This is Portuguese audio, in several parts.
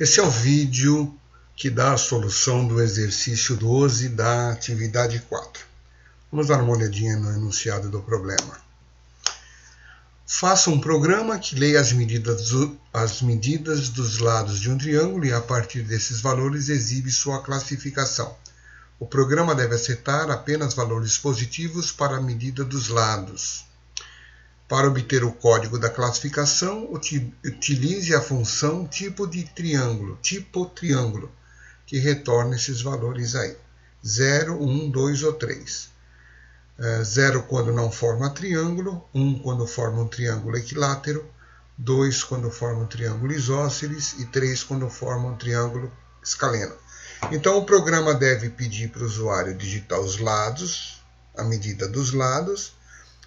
Esse é o vídeo que dá a solução do exercício 12 da atividade 4. Vamos dar uma olhadinha no enunciado do problema. Faça um programa que leia as medidas dos lados de um triângulo e, a partir desses valores, exibe sua classificação. O programa deve aceitar apenas valores positivos para a medida dos lados. Para obter o código da classificação, utilize a função tipo triângulo, que retorna esses valores aí. 0, 1, 2 ou 3. 0 quando não forma triângulo, 1 quando forma um triângulo equilátero, 2 quando forma um triângulo isósceles e 3 quando forma um triângulo escaleno. Então o programa deve pedir para o usuário digitar os lados, a medida dos lados,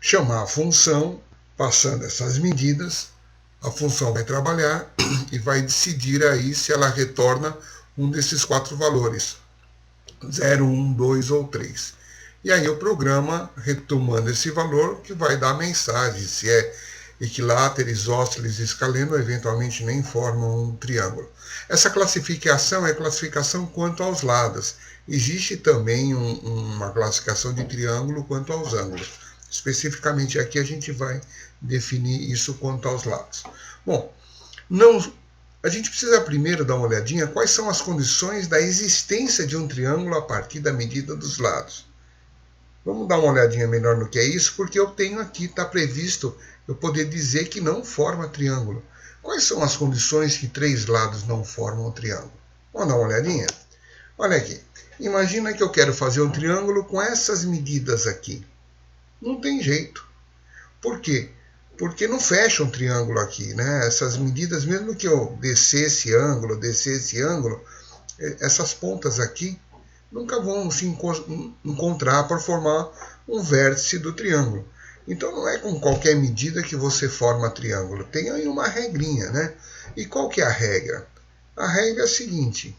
chamar a função, passando essas medidas, a função vai trabalhar e vai decidir aí se ela retorna um desses 4 valores, 0, 1, 2 ou 3. E aí o programa, retomando esse valor, que vai dar a mensagem se é equilátero, isósceles e escaleno, eventualmente nem formam um triângulo. Essa classificação é classificação quanto aos lados. Existe também uma classificação de triângulo quanto aos ângulos. Especificamente aqui a gente vai definir isso quanto aos lados. Bom, a gente precisa primeiro dar uma olhadinha quais são as condições da existência de um triângulo a partir da medida dos lados. Vamos dar uma olhadinha melhor no que é isso, porque eu tenho aqui, está previsto, eu poder dizer que não forma triângulo. Quais são as condições que 3 lados não formam um triângulo? Vamos dar uma olhadinha? Olha aqui, imagina que eu quero fazer um triângulo com essas medidas aqui. Não tem jeito. Por quê? Porque não fecha um triângulo aqui, né? Essas medidas, mesmo que eu descer esse ângulo, essas pontas aqui nunca vão se encontrar para formar um vértice do triângulo. Então não é com qualquer medida que você forma triângulo. Tem aí uma regrinha, né? E qual que é a regra? A regra é a seguinte.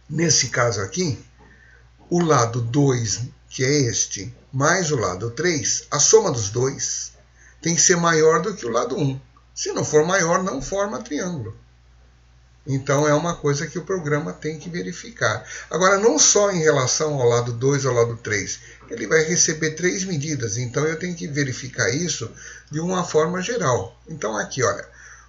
Nesse caso aqui, o lado 2, que é este, mais o lado 3, a soma dos dois tem que ser maior do que o lado 1. Se não for maior, não forma triângulo. Então é uma coisa que o programa tem que verificar. Agora, não só em relação ao lado 2 e ao lado 3. Ele vai receber 3 medidas, então eu tenho que verificar isso de uma forma geral. Então aqui, olha,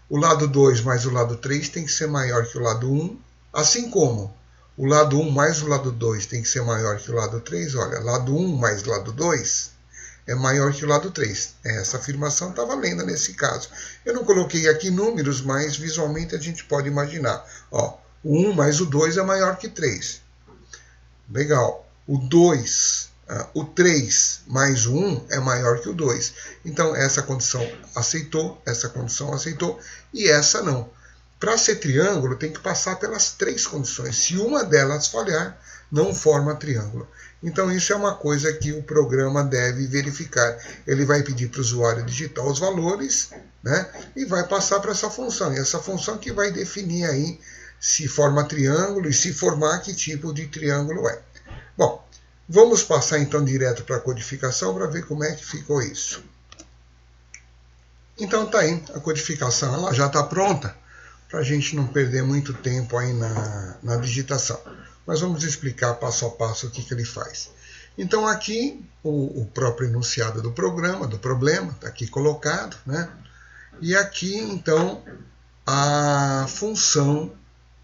o lado 2 mais o lado 3 tem que ser maior que o lado 1, assim como o lado 1 mais o lado 2 tem que ser maior que o lado 3. Olha, lado 1 mais lado 2 é maior que o lado 3. Essa afirmação está valendo nesse caso. Eu não coloquei aqui números, mas visualmente a gente pode imaginar. Ó, o 1 mais o 2 é maior que 3. Legal. O 3 mais o 1 é maior que o 2. Então essa condição aceitou, e essa não. Para ser triângulo, tem que passar pelas 3 condições. Se uma delas falhar, não forma triângulo. Então isso é uma coisa que o programa deve verificar. Ele vai pedir para o usuário digitar os valores, né, e vai passar para essa função. E essa função que vai definir aí se forma triângulo e, se formar, que tipo de triângulo é. Bom, vamos passar então direto para a codificação para ver como é que ficou isso. Então tá aí, a codificação ela já está pronta, para a gente não perder muito tempo aí na digitação. Mas vamos explicar passo a passo o que ele faz. Então aqui o próprio enunciado do problema, está aqui colocado, né? E aqui então a função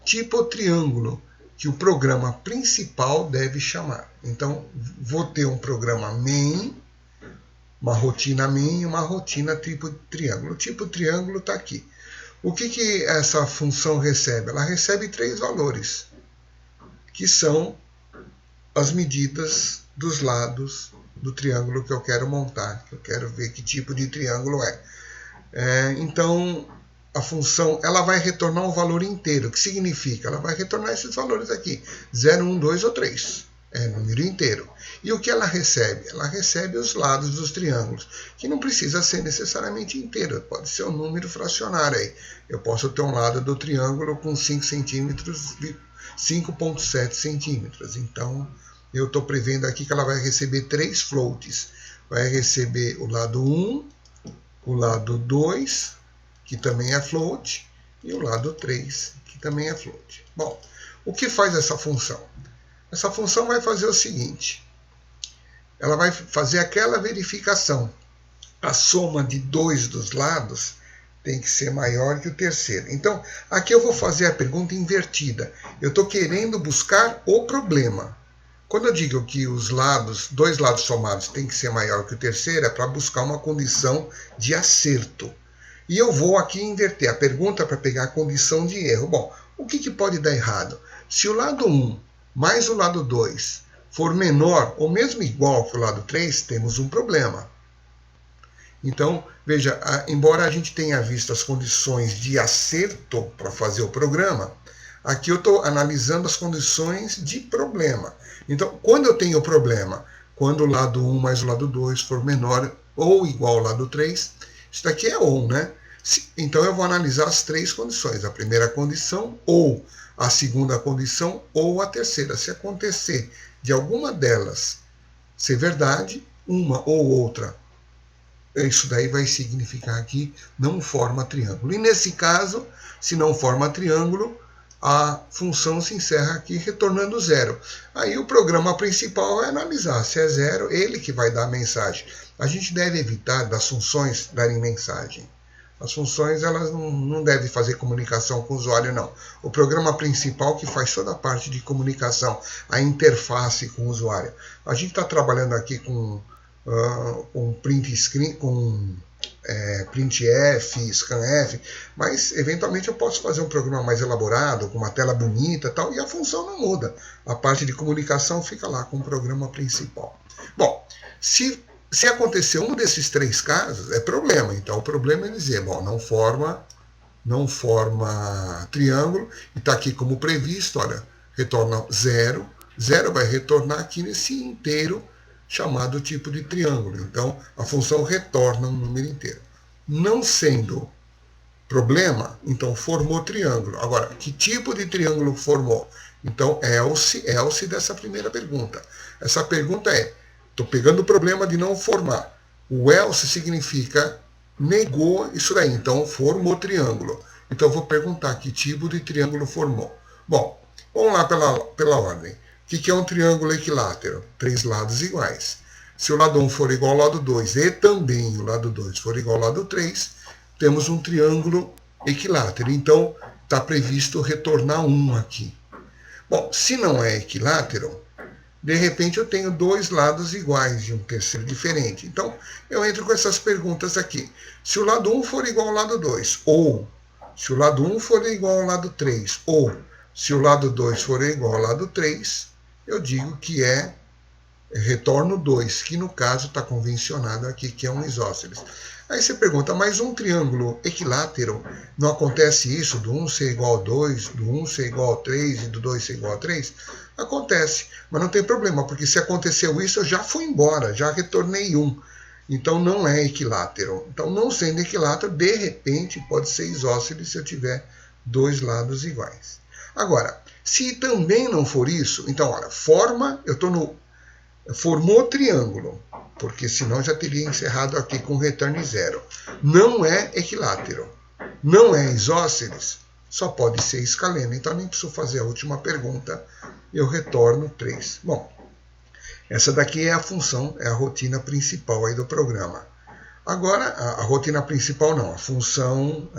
tipo triângulo, que o programa principal deve chamar. Então vou ter um programa main, uma rotina main e uma rotina tipo triângulo. O tipo triângulo está aqui. O que essa função recebe? Ela recebe 3 valores, que são as medidas dos lados do triângulo que eu quero montar, que eu quero ver que tipo de triângulo é. Então, a função ela vai retornar um valor inteiro. Que significa? Ela vai retornar esses valores aqui, 0, 1, 2 ou 3. É número inteiro. E o que ela recebe? Ela recebe os lados dos triângulos, que não precisa ser necessariamente inteiro, pode ser um número fracionário aí. Eu posso ter um lado do triângulo com 5 centímetros, 5,7 centímetros. Então, eu estou prevendo aqui que ela vai receber 3 floats. Vai receber o lado 1, o lado 2, que também é float, e o lado 3, que também é float. Bom, o que faz essa função? Essa função vai fazer o seguinte, ela vai fazer aquela verificação. A soma de 2 dos lados tem que ser maior que o terceiro. Então, aqui eu vou fazer a pergunta invertida. Eu estou querendo buscar o problema. Quando eu digo que os lados, 2 lados somados tem que ser maior que o terceiro, é para buscar uma condição de acerto. E eu vou aqui inverter a pergunta para pegar a condição de erro. Bom, o que pode dar errado? Se o lado 1 mais o lado 2 for menor ou mesmo igual que o lado 3, temos um problema. Então, veja, embora a gente tenha visto as condições de acerto para fazer o programa, aqui eu estou analisando as condições de problema. Então, quando eu tenho problema, quando o lado 1 mais o lado 2 for menor ou igual ao lado 3, isso daqui é ON, né? Então, eu vou analisar as 3 condições. A primeira condição, ou a segunda condição, ou a terceira. Se acontecer de alguma delas ser verdade, uma ou outra, isso daí vai significar que não forma triângulo. E nesse caso, se não forma triângulo, a função se encerra aqui retornando 0. Aí o programa principal vai analisar se é 0, ele que vai dar a mensagem. A gente deve evitar das funções darem mensagem. As funções elas não devem fazer comunicação com o usuário, não. O programa principal que faz toda a parte de comunicação, a interface com o usuário. A gente está trabalhando aqui com print screen, com printf, scanf, mas eventualmente eu posso fazer um programa mais elaborado, com uma tela bonita e tal, e a função não muda. A parte de comunicação fica lá com o programa principal. Bom, se acontecer um desses 3 casos, é problema. Então o problema é dizer, bom, não forma triângulo, e está aqui como previsto, olha, retorna 0. 0 vai retornar aqui nesse inteiro chamado tipo de triângulo. Então, a função retorna um número inteiro. Não sendo problema, então formou triângulo. Agora, que tipo de triângulo formou? Então, else dessa primeira pergunta. Essa pergunta estou pegando o problema de não formar. O else significa negou isso daí, então formou triângulo. Então, eu vou perguntar que tipo de triângulo formou. Bom, vamos lá pela ordem. O que é um triângulo equilátero? 3 lados iguais. Se o lado 1 for igual ao lado 2 e também o lado 2 for igual ao lado 3, temos um triângulo equilátero. Então, está previsto retornar 1 aqui. Bom, se não é equilátero, de repente eu tenho 2 lados iguais e um terceiro diferente. Então, eu entro com essas perguntas aqui. Se o lado 1 for igual ao lado 2, ou se o lado 1 for igual ao lado 3, ou se o lado 2 for igual ao lado 3, eu digo que é retorno 2, que no caso está convencionado aqui que é um isósceles. Aí você pergunta, mas um triângulo equilátero, não acontece isso do 1 ser igual a 2, do 1 ser igual a 3 e do 2 ser igual a 3? Acontece, mas não tem problema, porque se aconteceu isso, eu já fui embora, já retornei 1. Então não é equilátero. Então, não sendo equilátero, de repente pode ser isósceles se eu tiver 2 lados iguais. Agora, se também não for isso, então, olha, formou triângulo, porque senão já teria encerrado aqui com return 0. Não é equilátero, não é isósceles, só pode ser escaleno. Então, nem preciso fazer a última pergunta, eu retorno 3. Bom, essa daqui é a função, é a rotina principal aí do programa. Agora, a rotina principal não, a função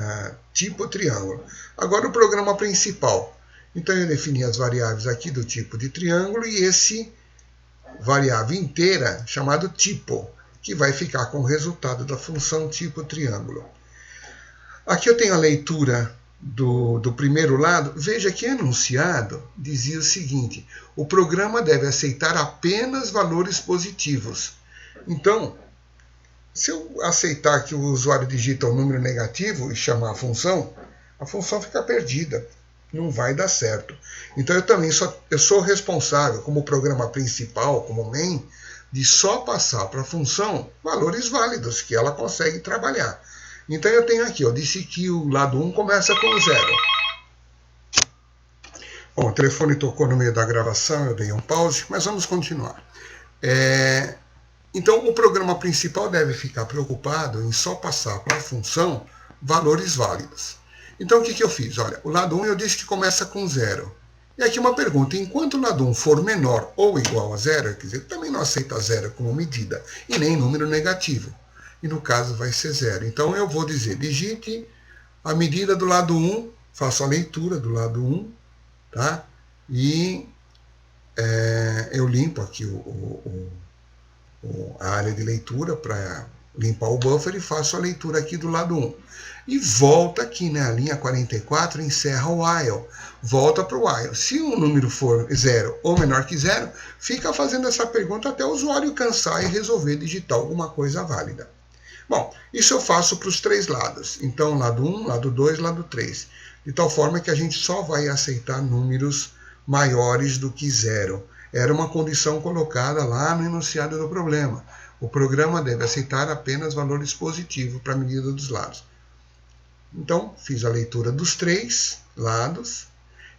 tipo triângulo. Agora o programa principal. Então eu defini as variáveis aqui do tipo de triângulo e esse variável inteira chamado tipo, que vai ficar com o resultado da função tipo triângulo. Aqui eu tenho a leitura do primeiro lado. Veja que enunciado dizia o seguinte, o programa deve aceitar apenas valores positivos. Então, se eu aceitar que o usuário digita um número negativo e chamar a função fica perdida. Não vai dar certo. Então eu sou responsável, como programa principal, como main, de só passar para a função valores válidos que ela consegue trabalhar. Então eu tenho aqui, eu disse que o lado 1 começa com 0. Bom, o telefone tocou no meio da gravação, eu dei um pause, mas vamos continuar. Então o programa principal deve ficar preocupado em só passar para a função valores válidos. Então o que eu fiz? Olha, o lado 1 eu disse que começa com 0. E aqui uma pergunta, enquanto o lado 1 for menor ou igual a 0, quer dizer, também não aceita 0 como medida, e nem número negativo. E no caso vai ser 0. Então eu vou dizer, digite a medida do lado 1, faço a leitura do lado 1, tá? E eu limpo aqui a área de leitura para limpar o buffer e faço a leitura aqui do lado 1. E volta aqui, né? A linha 44 encerra o while. Volta para o while. Se o número for 0 ou menor que 0, fica fazendo essa pergunta até o usuário cansar e resolver digitar alguma coisa válida. Bom, isso eu faço para os 3 lados. Então, lado 1, lado 2, lado 3. De tal forma que a gente só vai aceitar números maiores do que 0. Era uma condição colocada lá no enunciado do problema. O programa deve aceitar apenas valores positivos para a medida dos lados. Então, fiz a leitura dos 3 lados.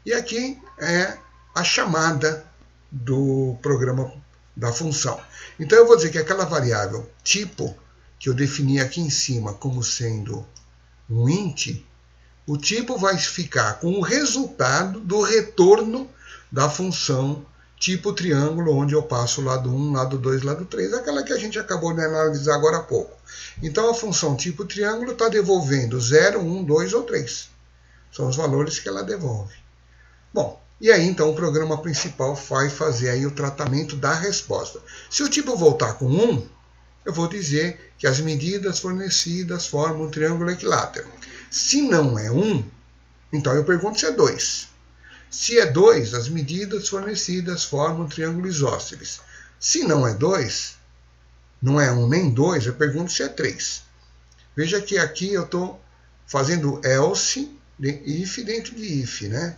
E aqui é a chamada do programa da função. Então, eu vou dizer que aquela variável tipo, que eu defini aqui em cima como sendo um int, o tipo vai ficar com o resultado do retorno da função tipo triângulo, onde eu passo o lado 1, lado 2, lado 3, aquela que a gente acabou de analisar agora há pouco. Então a função tipo triângulo está devolvendo 0, 1, 2 ou 3. São os valores que ela devolve. Bom, e aí então o programa principal vai fazer aí o tratamento da resposta. Se o tipo voltar com 1, eu vou dizer que as medidas fornecidas formam um triângulo equilátero. Se não é 1, então eu pergunto se é 2. Se é 2, as medidas fornecidas formam um triângulo isósceles. Se não é 2, não é 1 nem 2, eu pergunto se é 3. Veja que aqui eu estou fazendo else, if dentro de if, né?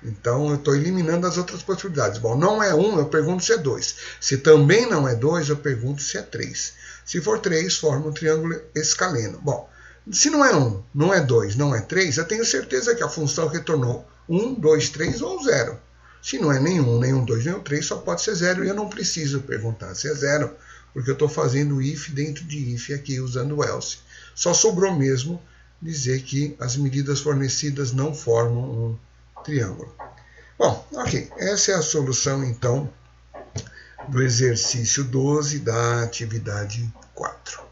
Então eu estou eliminando as outras possibilidades. Bom, não é 1, eu pergunto se é 2. Se também não é 2, eu pergunto se é 3. Se for 3, forma um triângulo escaleno. Bom, se não é 1, não é 2, não é 3, eu tenho certeza que a função retornou 1, 2, 3 ou 0. Se não é nenhum, nem 1, 2, nem 3, só pode ser 0 e eu não preciso perguntar se é 0, porque eu estou fazendo if dentro de if aqui usando o else. Só sobrou mesmo dizer que as medidas fornecidas não formam um triângulo. Bom, ok. Essa é a solução, então, do exercício 12 da atividade 4.